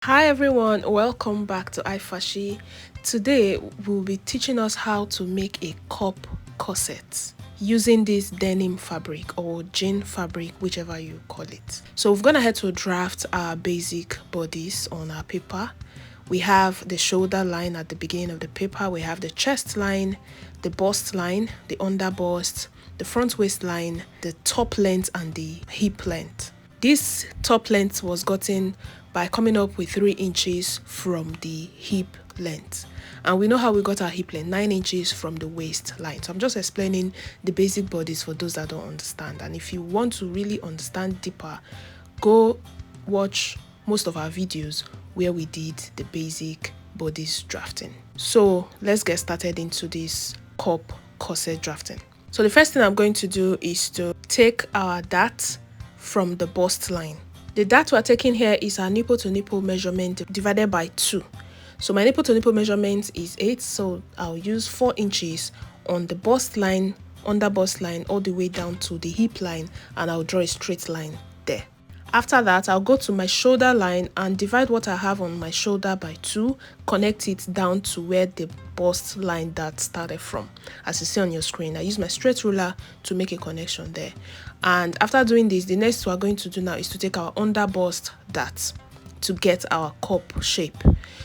Hi everyone, welcome back to iFashi. Today we'll be teaching us how to make a cup corset using this denim fabric or jean fabric, whichever you call it. So we've gone ahead to draft our basic bodies on our paper. We have the shoulder line at the beginning of the paper, we have the chest line, the bust line, the under bust, the front waistline, the top length and the hip length. This top length was gotten by coming up with 3 inches from the hip length. And we know how we got our hip length, 9 inches from the waistline. So I'm just explaining the basic bodies for those that don't understand. And if you want to really understand deeper, go watch most of our videos where we did the basic bodies drafting. So let's get started into this cup corset drafting. So the first thing I'm going to do is to take our dart from the bust line. The dart we're taking here is our nipple to nipple measurement divided by 2. So my nipple to nipple measurement is 8, so I'll use 4 inches on the bust line, under bust line, all the way down to the hip line, and I'll draw a straight line there. After that, I'll go to my shoulder line and divide what I have on my shoulder by 2, connect it down to where the bust line dart started from. As you see on your screen, I use my straight ruler to make a connection there. And after doing this, the next we're going to do now is to take our under bust dart to get our cup shape.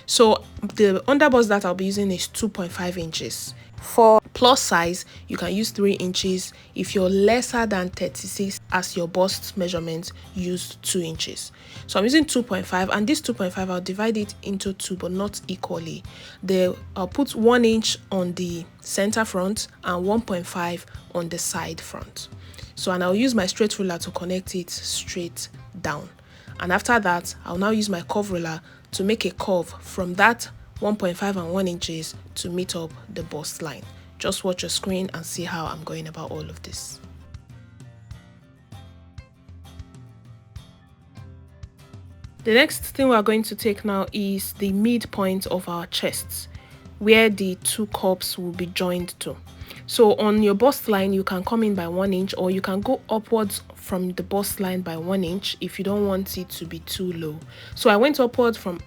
So the under bust dart I'll be using is 2.5 inches. For plus size, you can use 3 inches. If you're lesser than 36 as your bust measurement, use 2 inches. So I'm using 2.5, and this 2.5 I'll divide it into 2 but not equally. I'll put 1 inch on the center front and 1.5 on the side front. So and I'll use my straight ruler to connect it straight down. And after that, I'll now use my curve ruler to make a curve from that 1.5 and 1 inches to meet up the bust line. Just watch your screen and see how I'm going about all of this. The next thing we're going to take now is the midpoint of our chests, where the 2 cups will be joined to. So on your bust line, you can come in by 1 inch, or you can go upwards from the bust line by 1 inch if you don't want it to be too low. So I went upward from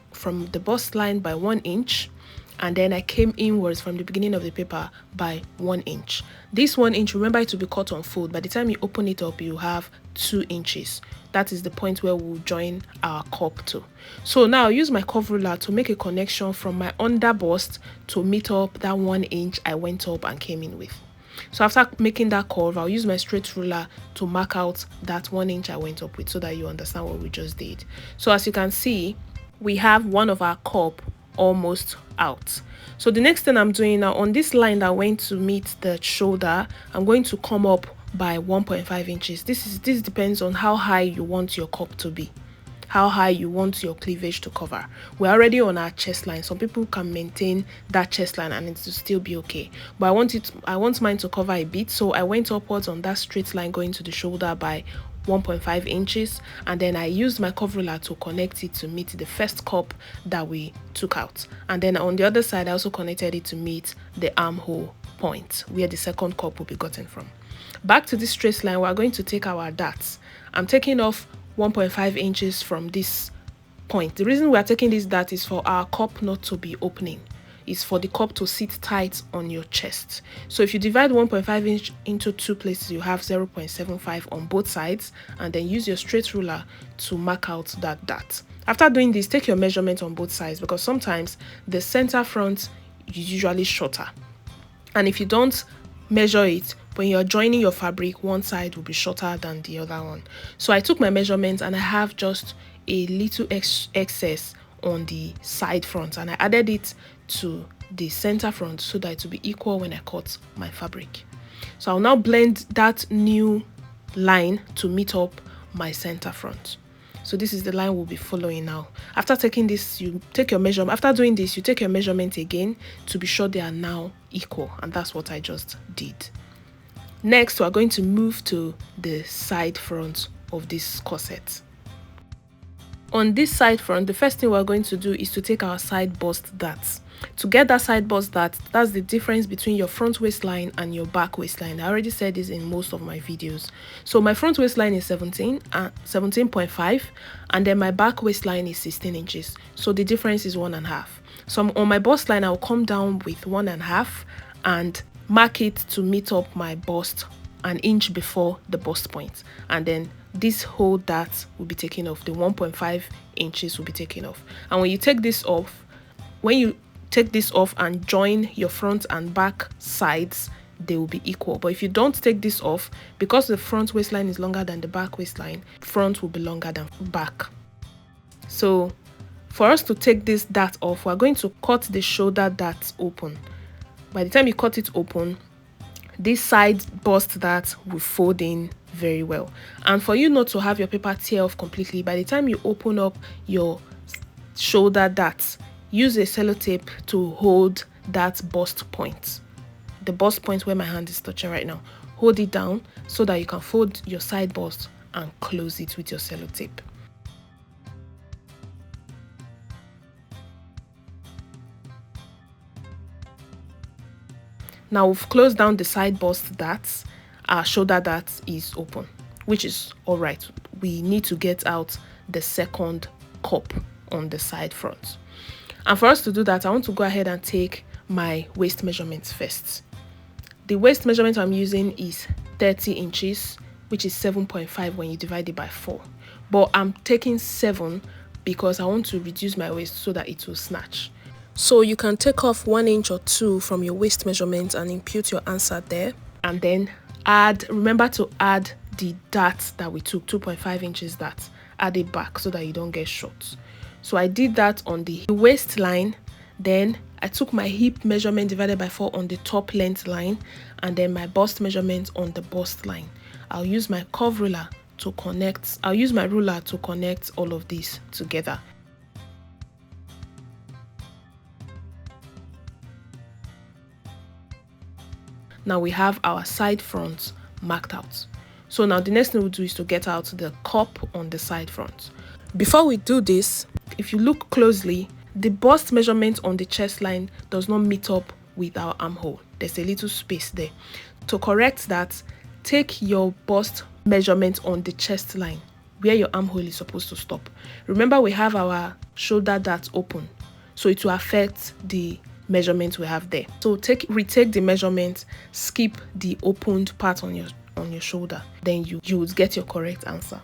the bust line by 1 inch, and then I came inwards from the beginning of the paper by 1 inch. This 1 inch, remember it to be cut on fold. By the time you open it up, you have 2 inches. That is the point where we'll join our cup to. So now I'll use my curve ruler to make a connection from my under bust to meet up that 1 inch I went up and came in with. So after making that curve, I'll use my straight ruler to mark out that 1 inch I went up with, so that you understand what we just did. So as you can see, we have one of our cup almost out. So the next thing I'm doing now, on this line that went to meet the shoulder, I'm going to come up by 1.5 inches. This depends on how high you want your cup to be, how high you want your cleavage to cover. We're already on our chest line. Some people can maintain that chest line and it will still be okay, but I want mine to cover a bit, so I went upwards on that straight line going to the shoulder by 1.5 inches, and then I used my curve ruler to connect it to meet the first cup that we took out. And then on the other side, I also connected it to meet the armhole point where the second cup will be gotten from. Back to this straight line, we're going to take our darts. I'm taking off 1.5 inches from this point. The reason we are taking this dart is for our cup not to be opening. Is for the cup to sit tight on your chest. So if you divide 1.5 inch into 2 places, you have 0.75 on both sides, and then use your straight ruler to mark out that dart. After doing this, take your measurement on both sides, because sometimes the center front is usually shorter, and if you don't measure it, when you're joining your fabric, one side will be shorter than the other one. So I took my measurement and I have just a little excess on the side front, and I added it to the center front so that it will be equal when I cut my fabric. So I'll now blend that new line to meet up my center front. So this is the line we'll be following now. After taking this, you take your measurement. After doing this, you take your measurement again to be sure they are now equal, and that's what I just did. Next, we're going to move to the side front of this corset. On this side front, the first thing we're going to do is to take our side bust darts. To get that side bust dart, that's the difference between your front waistline and your back waistline. I already said this in most of my videos. So my front waistline is 17.5, and then my back waistline is 16 inches. So the difference is 1.5. So on my bust line, I'll come down with 1.5 and mark it to meet up my bust an inch before the bust point, and then this whole dart will be taken off. The 1.5 inches will be taken off. And when you take this off, and join your front and back sides, they will be equal. But if you don't take this off, because the front waistline is longer than the back waistline, front will be longer than back. So for us to take this dart off, we're going to cut the shoulder dart open. By the time you cut it open, this side bust dart will fold in very well. And for you not to have your paper tear off completely, by the time you open up your shoulder darts, use a sellotape to hold that bust point. The bust point where my hand is touching right now. Hold it down so that you can fold your side bust and close it with your sellotape. Now we've closed down the side bust darts. Our shoulder dart is open, which is all right. We need to get out the second cup on the side front. And for us to do that, I want to go ahead and take my waist measurements first. The waist measurement I'm using is 30 inches, which is 7.5 when you divide it by 4. But I'm taking 7 because I want to reduce my waist so that it will snatch. So you can take off 1 inch or 2 from your waist measurement and impute your answer there. And then remember to add the dart that we took, 2.5 inches dart. Add it back so that you don't get short. So I did that on the waistline. Then I took my hip measurement divided by 4 on the top length line, and then my bust measurement on the bust line. I'll use my curve ruler to connect. I'll use my ruler to connect all of these together. Now we have our side front marked out. So now the next thing we'll do is to get out the cup on the side front. Before we do this, if you look closely, the bust measurement on the chest line does not meet up with our armhole. There's a little space there. To correct that, take your bust measurement on the chest line where your armhole is supposed to stop. Remember, we have our shoulder dart open, so it will affect the measurement we have there. So retake the measurement, skip the opened part on your shoulder, then you would get your correct answer.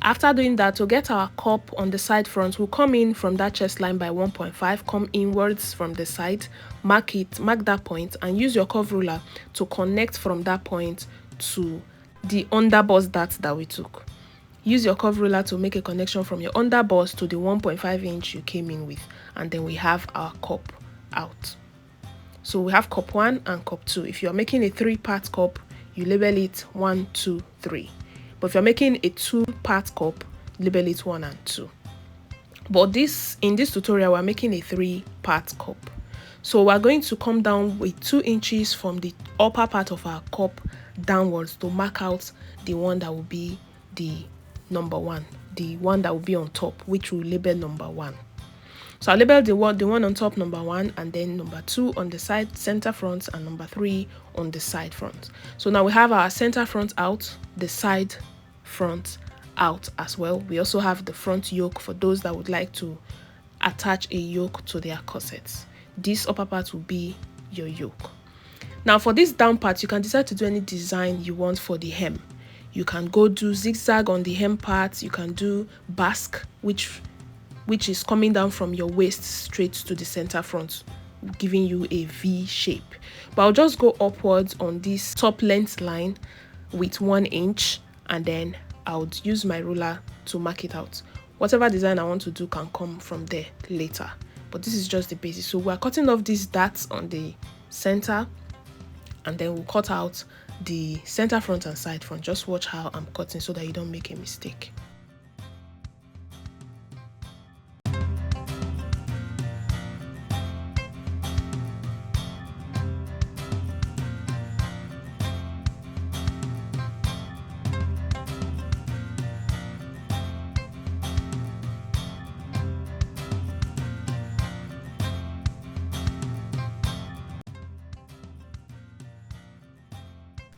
After doing that, to get our cup on the side front, we'll come in from that chest line by 1.5, come inwards from the side, mark that point, and use your curve ruler to connect from that point to the underbust dart that we took. Use your curve ruler to make a connection from your underbust to the 1.5 inch you came in with, and then we have our cup out. So we have cup 1 and cup 2. If you're making a 3-part cup, you label it 1, 2, 3. But if you're making a 2-part cup, label it 1 and 2. But in this tutorial, we're making a 3-part cup. So we're going to come down with 2 inches from the upper part of our cup downwards to mark out the one that will be the number 1, the one that will be on top, which will label number 1. So I'll label the one on top number 1, and then number 2 on the side center front, and number 3 on the side front. So now we have our center front out, the side front out as well. We also have the front yoke for those that would like to attach a yoke to their corsets. This upper part will be your yoke. Now for this down part, you can decide to do any design you want for the hem. You can go do zigzag on the hem part. You can do basque, which is coming down from your waist straight to the center front, giving you a V shape. But I'll just go upwards on this top length line with 1 inch, and then I'll use my ruler to mark it out. Whatever design I want to do can come from there later, but this is just the basic. So we're cutting off these darts on the center, and then we'll cut out the center front and side front. Just watch how I'm cutting so that you don't make a mistake.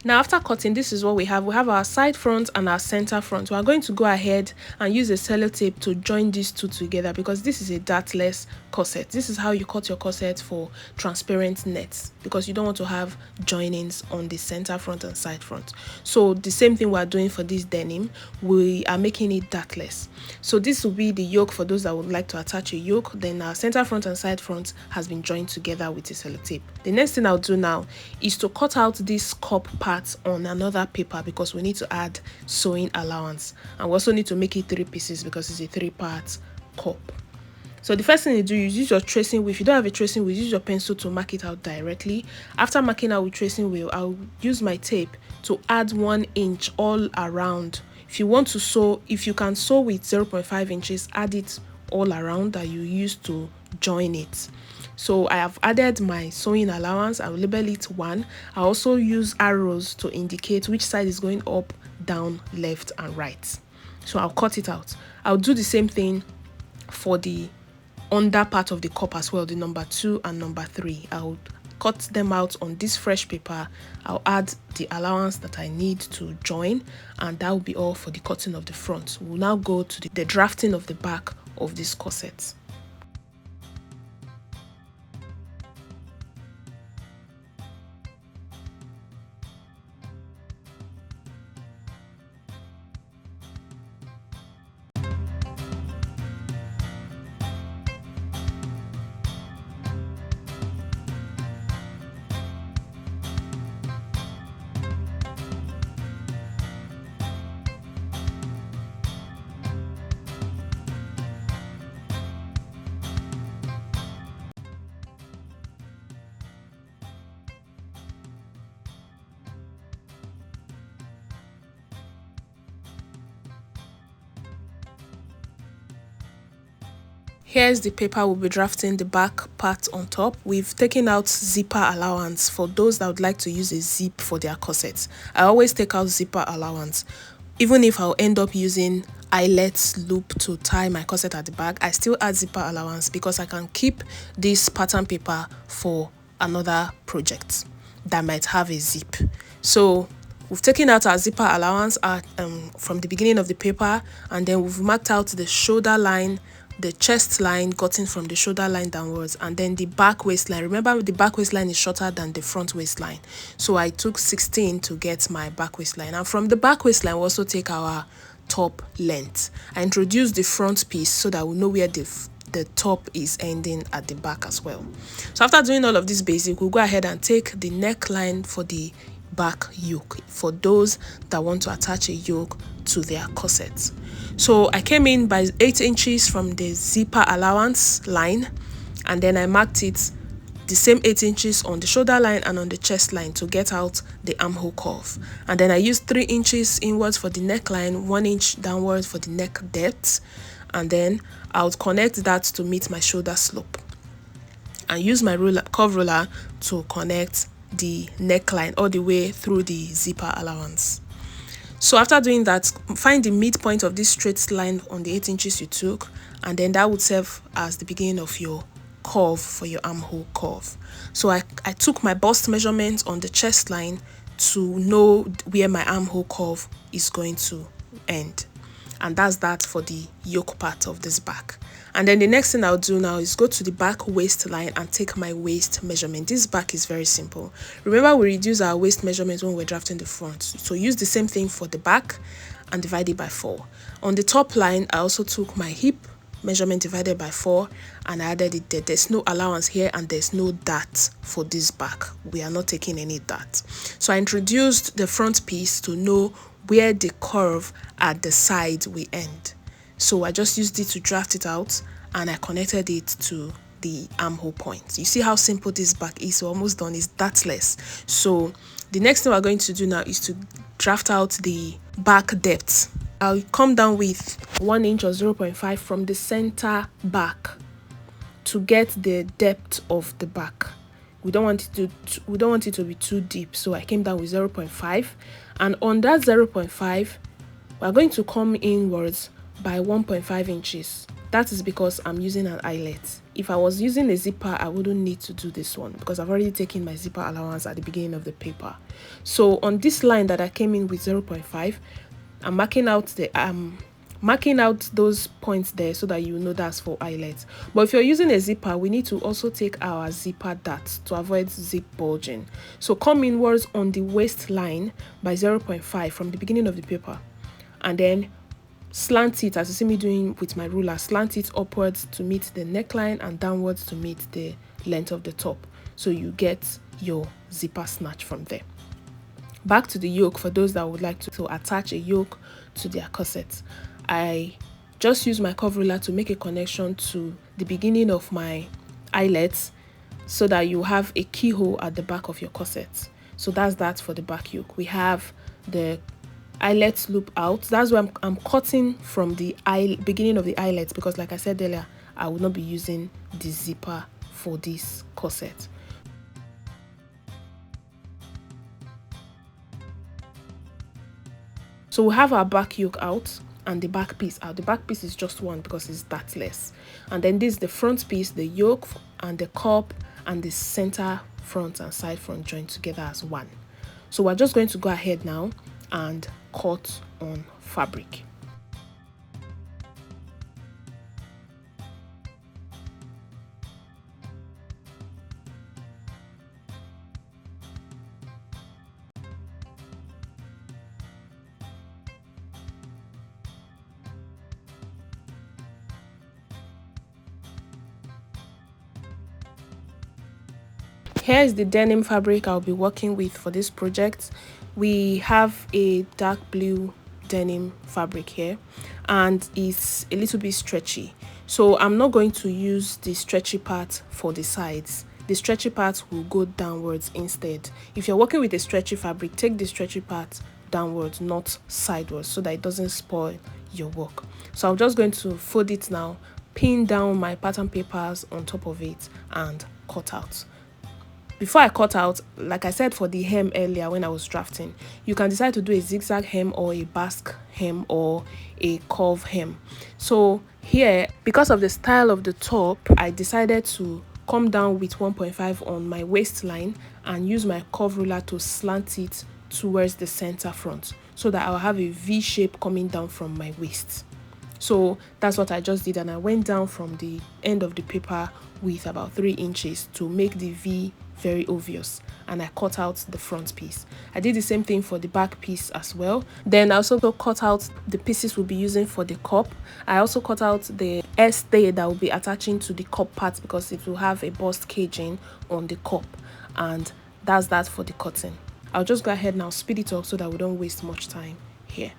Now after cutting, this is what we have. We have our side front and our center front. We are going to go ahead and use a sellotape to join these two together because this is a dartless corset. This is how you cut your corset for transparent nets because you don't want to have joinings on the center front and side front. So the same thing we are doing for this denim, we are making it dartless. So this will be the yoke for those that would like to attach a yoke. Then our center front and side front has been joined together with a sellotape. The next thing I'll do now is to cut out this cup part on another paper because we need to add sewing allowance, and we also need to make it 3 pieces because it's a 3-part cup. So the first thing you do is use your tracing wheel. If you don't have a tracing wheel, use your pencil to mark it out directly. After marking out with tracing wheel, I'll use my tape to add 1 inch all around. If you want to sew, if you can sew with 0.5 inches, add it all around that you use to join it. So I have added my sewing allowance. I will label it 1. I also use arrows to indicate which side is going up, down, left and right. So I'll cut it out. I'll do the same thing for the under part of the cup as well, the number 2 and number 3. I'll cut them out on this fresh paper. I'll add the allowance that I need to join, and that will be all for the cutting of the front. We'll now go to the drafting of the back of this corset. Here's the paper we'll be drafting the back part on top. We've taken out zipper allowance for those that would like to use a zip for their corsets. I always take out zipper allowance. Even if I'll end up using eyelet loop to tie my corset at the back, I still add zipper allowance because I can keep this pattern paper for another project that might have a zip. So we've taken out our zipper allowance from the beginning of the paper, and then we've marked out the shoulder line, the chest line gotten from the shoulder line downwards, and then the back waistline. Remember, the back waistline is shorter than the front waistline, so I took 16 to get my back waistline. And from the back waistline, we also take our top length. I introduced the front piece so that we know where the top is ending at the back as well. So after doing all of this basic, we'll go ahead and take the neckline for the back yoke for those that want to attach a yoke to their corsets. So I came in by 8 inches from the zipper allowance line, and then I marked it the same 8 inches on the shoulder line and on the chest line to get out the armhole curve. And then I used 3 inches inwards for the neckline, 1 inch downwards for the neck depth, and then I would connect that to meet my shoulder slope and use my curve ruler to connect the neckline all the way through the zipper allowance. So after doing that, find the midpoint of this straight line on the 8 inches you took, and then that would serve as the beginning of your curve for your armhole curve. So I took my bust measurement on the chest line to know where my armhole curve is going to end. And that's that for the yoke part of this back. And then the next thing I'll do now is go to the back waistline and take my waist measurement. This back is very simple. Remember, we reduce our waist measurement when we're drafting the front. So use the same thing for the back and divide it by 4. On the top line, I also took my hip measurement divided by 4 and I added it there. There's no allowance here and there's no dart for this back. We are not taking any dart. So I introduced the front piece to know where the curve at the side will end. So I just used it to draft it out and I connected it to the armhole point. You see how simple this back is. We're almost done. It's dartless. So the next thing we're going to do now is to draft out the back depth. I'll come down with 1 inch or 0.5 from the center back to get the depth of the back. We don't want it to be too deep, so I came down with 0.5, and on that 0.5 we're going to come inwards by 1.5 inches. That is because I'm using an eyelet. If I was using a zipper, I wouldn't need to do this one because I've already taken my zipper allowance at the beginning of the paper. So on this line that I came in with 0.5, I'm marking out those points there so that you know that's for eyelet. But if you're using a zipper, we need to also take our zipper dart to avoid zip bulging. So come inwards on the waistline by 0.5 from the beginning of the paper, and then slant it, as you see me doing with my ruler, slant it upwards to meet the neckline and downwards to meet the length of the top, so you get your zipper snatch from there. Back to the yoke. For those that would like to attach a yoke to their corset, I just use my curve ruler to make a connection to the beginning of my eyelets so that you have a keyhole at the back of your corset. So that's that for the back yoke. We have the eyelet loop out. That's why I'm cutting from the beginning of the eyelet, because like I said earlier, I will not be using the zipper for this corset. So we have our back yoke out and the back piece out. The back piece is just one because it's dartless. And then this is the front piece, the yoke and the cup and the center front and side front joined together as one. So we're just going to go ahead now and cut on fabric. Here is the denim fabric I'll be working with for this project. We have a dark blue denim fabric here, and it's a little bit stretchy. So I'm not going to use the stretchy part for the sides. The stretchy part will go downwards instead. If you're working with a stretchy fabric, take the stretchy part downwards, not sideways, so that it doesn't spoil your work. So I'm just going to fold it now, pin down my pattern papers on top of it, and cut out. Before I cut out, like I said for the hem earlier when I was drafting, you can decide to do a zigzag hem or a basque hem or a curve hem. So here, because of the style of the top, I decided to come down with 1.5 on my waistline and use my curve ruler to slant it towards the center front so that I'll have a V shape coming down from my waist. So that's what I just did, and I went down from the end of the paper with about 3 inches to make the V very obvious, and I cut out the front piece. I did the same thing for the back piece as well. Then I also cut out the pieces we'll be using for the cup. I also cut out the stay that will be attaching to the cup part because it will have a bust caging on the cup, and that's that for the cutting. I'll just go ahead now, speed it up so that we don't waste much time here.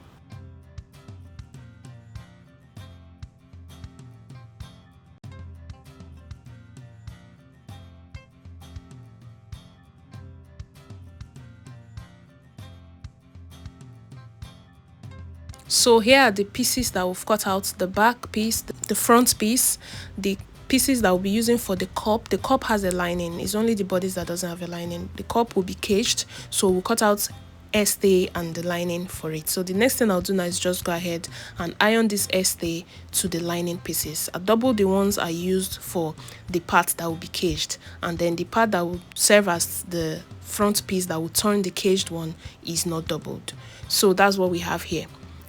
So here are the pieces that we've cut out: the back piece, the front piece, the pieces that we'll be using for the cup. The cup has a lining. It's only the bodice that doesn't have a lining. The cup will be caged, so we'll cut out stay and the lining for it. So the next thing I'll do now is just go ahead and iron this stay to the lining pieces. I double the ones I used for the part that will be caged, and then the part that will serve as the front piece that will turn the caged one is not doubled. So that's what we have here.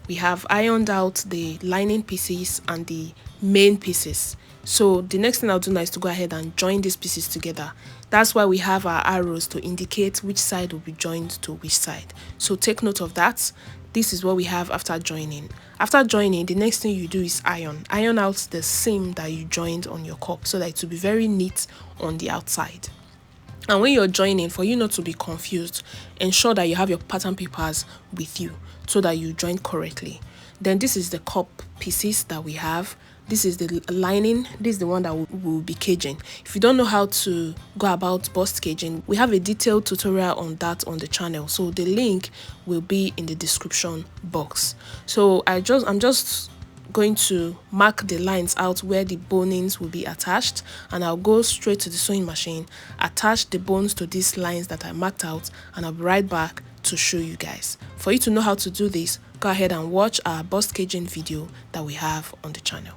We have ironed out the lining pieces and the main pieces. So the next thing I'll do now is to go ahead and join these pieces together. That's why we have our arrows to indicate which side will be joined to which side. So take note of that. This is what we have after joining. After joining, the next thing you do is iron. Iron out the seam that you joined on your cup so that it will be very neat on the outside. And when you're joining, for you not to be confused, ensure that you have your pattern papers with you so that you join correctly. Then this is the cup pieces that we have. This is the lining. This is the one that will be caging. If you don't know how to go about bust caging, we have a detailed tutorial on that on the channel. So the link will be in the description box. So I'm just going to mark the lines out where the bonings will be attached, and I'll go straight to the sewing machine, attach the bones to these lines that I marked out, and I'll be right back to show you guys. For you to know how to do this, go ahead and watch our bust caging video that we have on the channel.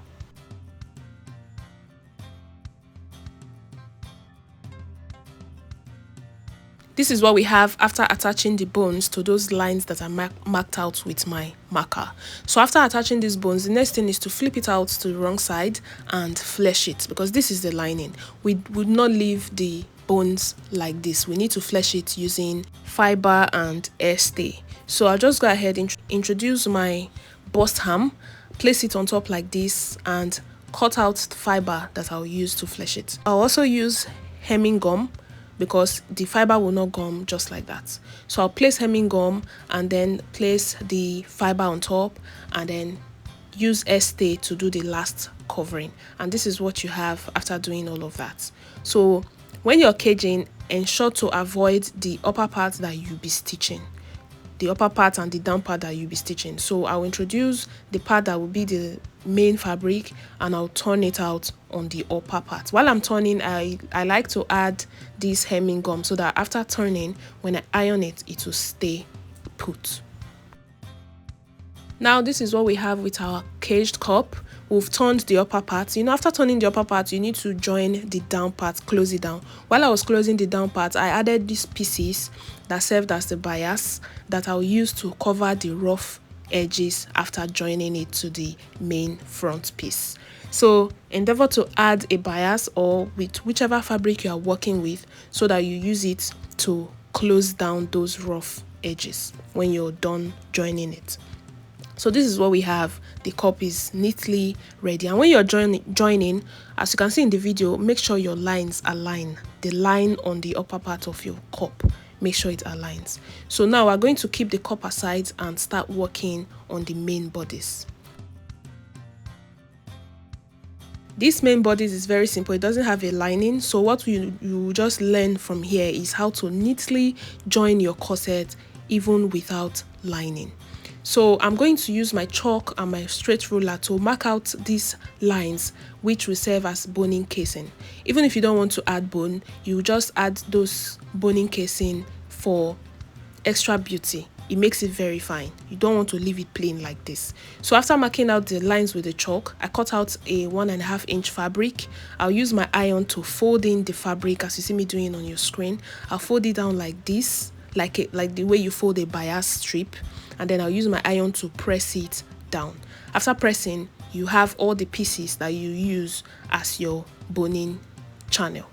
This is what we have after attaching the bones to those lines that are marked out with my marker. So after attaching these bones, the next thing is to flip it out to the wrong side and flesh it, because this is the lining. We would not leave the bones like this. We need to flesh it using fiber and air stay. So I'll just go ahead and introduce my bust ham, place it on top like this, and cut out the fiber that I'll use to flesh it. I'll also use hemming gum, because the fiber will not gum just like that. So I'll place hemming gum and then place the fiber on top, and then use stay to do the last covering. And this is what you have after doing all of that. So when you're caging, ensure to avoid the upper part that you'll be stitching. The upper part and the down part that you'll be stitching. So I'll introduce the part that will be the main fabric, and I'll turn it out on the upper part. While I'm turning, I like to add this hemming gum so that after turning, when I iron it, it will stay put. Now this is what we have with our caged cup. We've turned the upper part. After turning the upper part, you need to join the down part, close it down. While I was closing the down part, I added these pieces that served as the bias that I'll use to cover the rough edges after joining it to the main front piece. So endeavor to add a bias or with whichever fabric you are working with, so that you use it to close down those rough edges when you're done joining it. So this is what we have. The cup is neatly ready, and when you're joining, as you can see in the video, make sure your lines align. The line on the upper part of your cup, make sure it aligns. So now we're going to keep the cup aside and start working on the main bodice. This main bodice is very simple. It doesn't have a lining, so what you just learn from here is how to neatly join your corset even without lining. So I'm going to use my chalk and my straight ruler to mark out these lines, which will serve as boning casing. Even if you don't want to add bone, you just add those boning casing for extra beauty. It makes it very fine. You don't want to leave it plain like this. So after marking out the lines with the chalk, I cut out a 1.5 inch fabric. I'll use my iron to fold in the fabric, as you see me doing on your screen. I'll fold it down like this, like the way you fold a bias strip, and then I'll use my iron to press it down. After pressing, you have all the pieces that you use as your boning channel.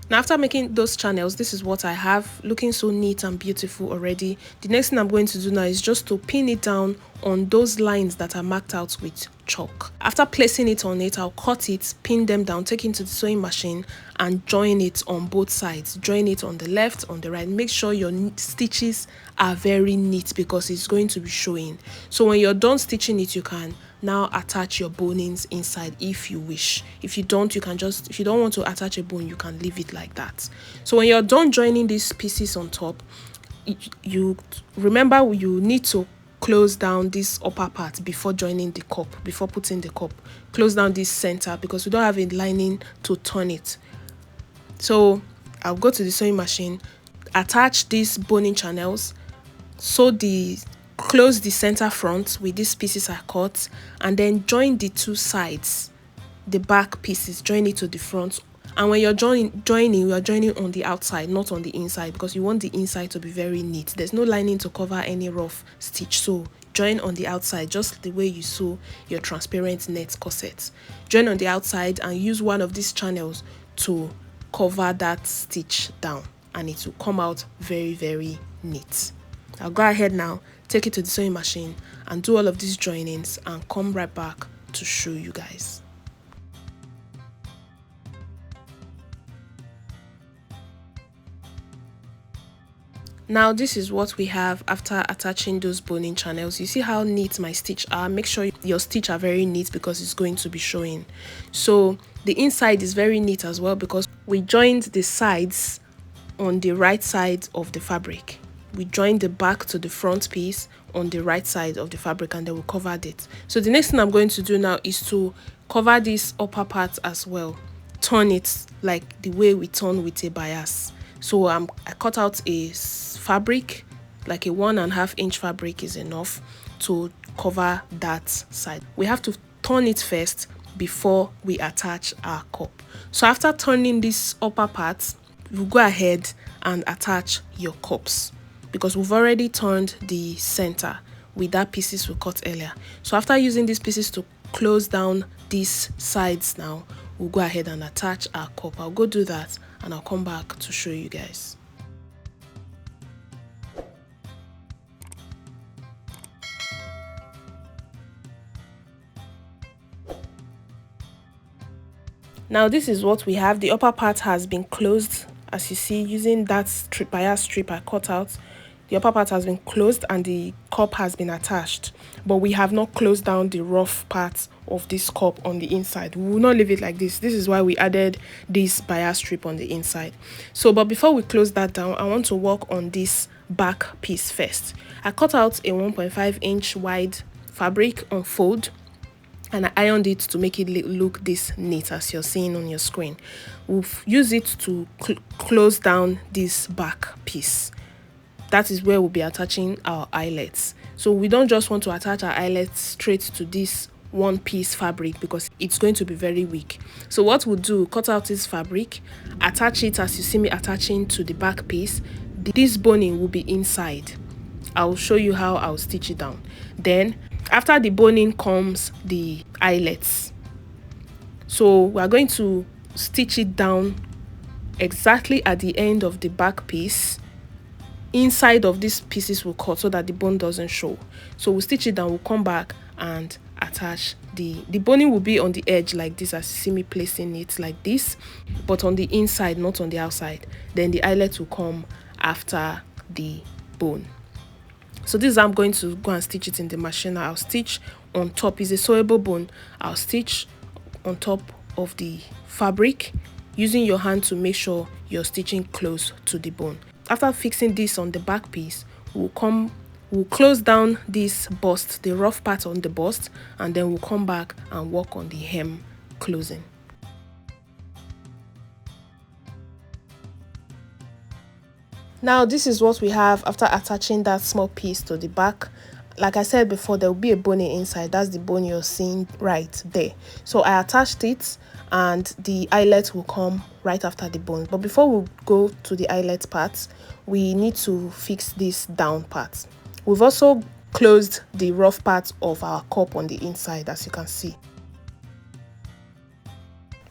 Now after making those channels, this is what I have, looking so neat and beautiful already. The next thing I'm going to do now is just to pin it down on those lines that are marked out with chalk. After placing it on it, I'll cut it, pin them down, take it into the sewing machine and join it on both sides. Join it on the left, on the right. Make sure your stitches are very neat because it's going to be showing. So when you're done stitching it, you can now attach your bonings inside if you wish. If you don't, if you don't want to attach a bone, you can leave it like that. So when you're done joining these pieces on top, you remember you need to close down this upper part before joining the cup, before putting the cup. Close down this center because we don't have a lining to turn it. So I'll go to the sewing machine, attach these boning channels, close the center front with these pieces I cut, and then join the two sides, the back pieces, join it to the front. And when you're joining, you are joining on the outside, not on the inside, because you want the inside to be very neat. There's no lining to cover any rough stitch, so join on the outside, just the way you sew your transparent net corset. Join on the outside and use one of these channels to cover that stitch down, and it will come out very, very neat. I'll go ahead now, take it to the sewing machine and do all of these joinings and come right back to show you guys. Now this is what we have after attaching those boning channels. You see how neat my stitch are. Make sure your stitch are very neat because it's going to be showing. So the inside is very neat as well because we joined the sides on the right side of the fabric. We joined the back to the front piece on the right side of the fabric, and then we covered it. So the next thing I'm going to do now is to cover this upper part as well. Turn it like the way we turn with a bias. So I cut out a fabric, like a 1.5 inch fabric is enough to cover that side. We have to turn it first before we attach our cup. So after turning this upper part, you go ahead and attach your cups, because we've already turned the center with that pieces we cut earlier. So after using these pieces to close down these sides, now we'll go ahead and attach our cup. I'll go do that and I'll come back to show you guys. Now this is what we have. The upper part has been closed, as you see, using that bias strip I cut out. The upper part has been closed and the cup has been attached, but we have not closed down the rough part of this cup on the inside. We will not leave it like this. This is why we added this bias strip on the inside. So, but before we close that down, I want to work on this back piece first. I cut out a 1.5-inch wide fabric on fold, and I ironed it to make it look this neat as you're seeing on your screen. We'll use it to close down this back piece. That is where we'll be attaching our eyelets. So we don't just want to attach our eyelets straight to this one piece fabric because it's going to be very weak. So what we'll do, cut out this fabric, attach it as you see me attaching to the back piece. This boning will be inside. I'll show you how I'll stitch it down. Then after the boning comes the eyelets. So we're going to stitch it down exactly at the end of the back piece, inside of these pieces we'll cut so that the bone doesn't show. So we'll stitch it down, we'll come back and attach the boning will be on the edge like this, as you see me placing it like this, but on the inside, not on the outside. Then the eyelet will come after the bone. So this is how I'm going to go and stitch it in the machine. I'll stitch on top. Is a sewable bone. I'll stitch on top of the fabric using your hand to make sure you're stitching close to the bone. After fixing this on the back piece, we'll close down this bust, the rough part on the bust, and then we'll come back and work on the hem closing. Now this is what we have after attaching that small piece to the back. Like I said before, there will be a boning inside. That's the bone you're seeing right there. So I attached it and the eyelet will come right after the bone. But before we go to the eyelet part, we need to fix this down part. We've also closed the rough part of our cup on the inside, as you can see.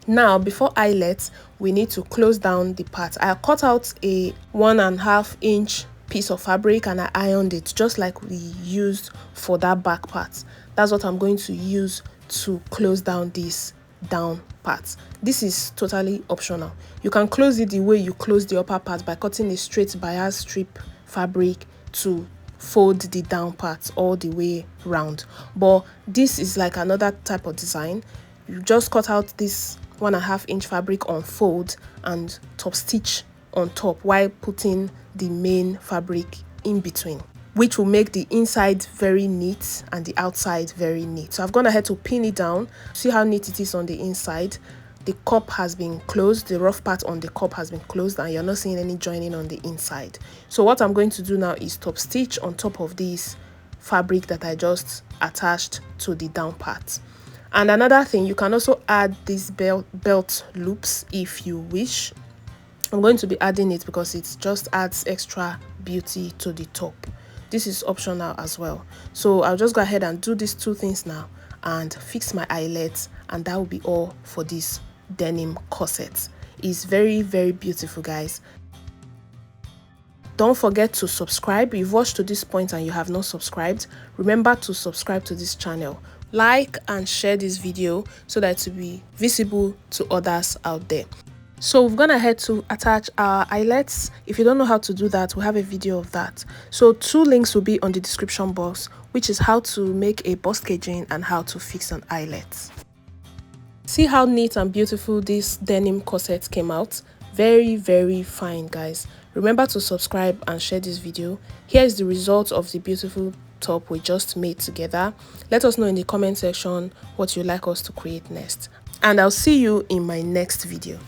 Now before eyelet, we need to close down the part. I cut out a 1.5-inch piece of fabric and I ironed it just like we used for that back part. That's what I'm going to use to close down this down part. This is totally optional. You can close it the way you close the upper part by cutting a straight bias strip fabric to fold the down part all the way round. But this is like another type of design. You just cut out this 1.5-inch fabric on fold and top stitch on top while putting the main fabric in between, which will make the inside very neat and the outside very neat. So I've gone ahead to pin it down. See how neat it is on the inside. The cup has been closed, the rough part on the cup has been closed, and you're not seeing any joining on the inside. So what I'm going to do now is top stitch on top of this fabric that I just attached to the down part. And another thing, you can also add these belt loops if you wish. I'm going to be adding it because it just adds extra beauty to the top. This is optional as well. So I'll just go ahead and do these two things now and fix my eyelets, and that will be all for this denim corset. It's very, very beautiful, guys. Don't forget to subscribe. If you've watched to this point and you have not subscribed, remember to subscribe to this channel. Like and share this video so that it will be visible to others out there. So we've gone ahead to attach our eyelets. If you don't know how to do that, we have a video of that. So 2 links will be on the description box, which is how to make a bust caging and how to fix an eyelet. See how neat and beautiful this denim corset came out. Very, very fine, guys. Remember to subscribe and share this video. Here is the result of the beautiful top we just made together. Let us know in the comment section what you'd like us to create next, and I'll see you in my next video.